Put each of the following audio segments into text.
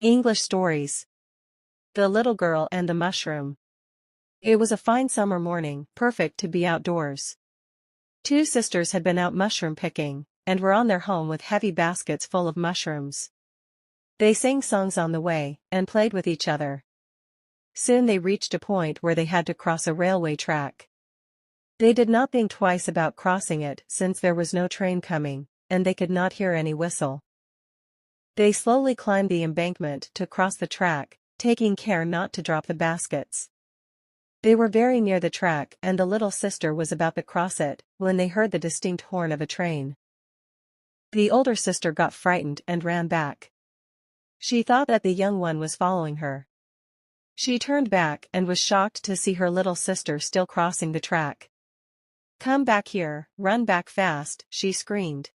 English stories. The Little Girl and the Mushroom. It was a fine summer morning, perfect to be outdoors. Two sisters had been out mushroom picking, and were on their home with heavy baskets full of mushrooms. They sang songs on the way, and played with each other. Soon they reached a point where they had to cross a railway track. They did not think twice about crossing it since there was no train coming, and they could not hear any whistle. They slowly climbed the embankment to cross the track, taking care not to drop the baskets. They were very near the track and the little sister was about to cross it when they heard the distinct horn of a train. The older sister got frightened and ran back. She thought that the young one was following her. She turned back and was shocked to see her little sister still crossing the track. "Come back here, run back fast," she screamed.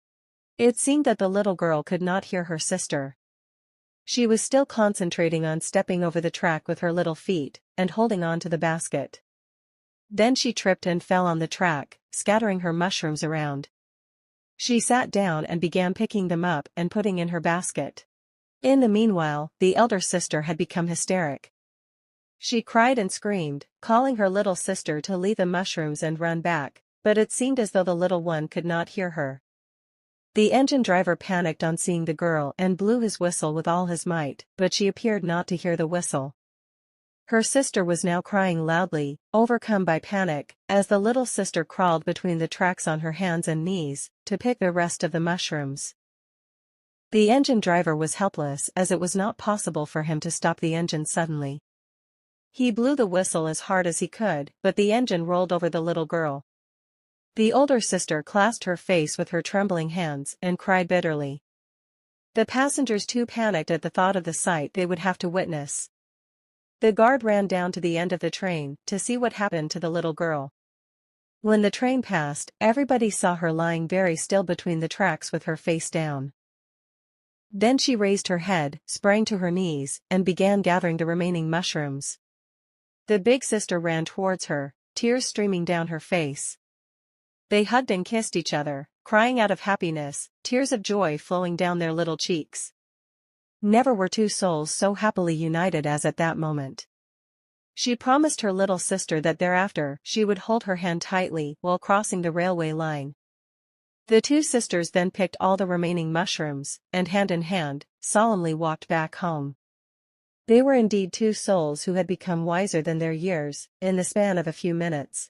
It seemed that the little girl could not hear her sister. She was still concentrating on stepping over the track with her little feet, and holding on to the basket. Then she tripped and fell on the track, scattering her mushrooms around. She sat down and began picking them up and putting in her basket. In the meanwhile, the elder sister had become hysteric. She cried and screamed, calling her little sister to leave the mushrooms and run back, but it seemed as though the little one could not hear her. The engine driver panicked on seeing the girl and blew his whistle with all his might, but she appeared not to hear the whistle. Her sister was now crying loudly, overcome by panic, as the little sister crawled between the tracks on her hands and knees to pick the rest of the mushrooms. The engine driver was helpless as it was not possible for him to stop the engine suddenly. He blew the whistle as hard as he could, but the engine rolled over the little girl. The older sister clasped her face with her trembling hands and cried bitterly. The passengers too panicked at the thought of the sight they would have to witness. The guard ran down to the end of the train to see what happened to the little girl. When the train passed, everybody saw her lying very still between the tracks with her face down. Then she raised her head, sprang to her knees, and began gathering the remaining mushrooms. The big sister ran towards her, tears streaming down her face. They hugged and kissed each other, crying out of happiness, tears of joy flowing down their little cheeks. Never were two souls so happily united as at that moment. She promised her little sister that thereafter she would hold her hand tightly while crossing the railway line. The two sisters then picked all the remaining mushrooms, and hand in hand, solemnly walked back home. They were indeed two souls who had become wiser than their years, in the span of a few minutes.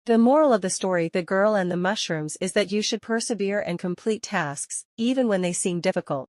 The moral of the story The Girl and the Mushrooms is that you should persevere and complete tasks, even when they seem difficult.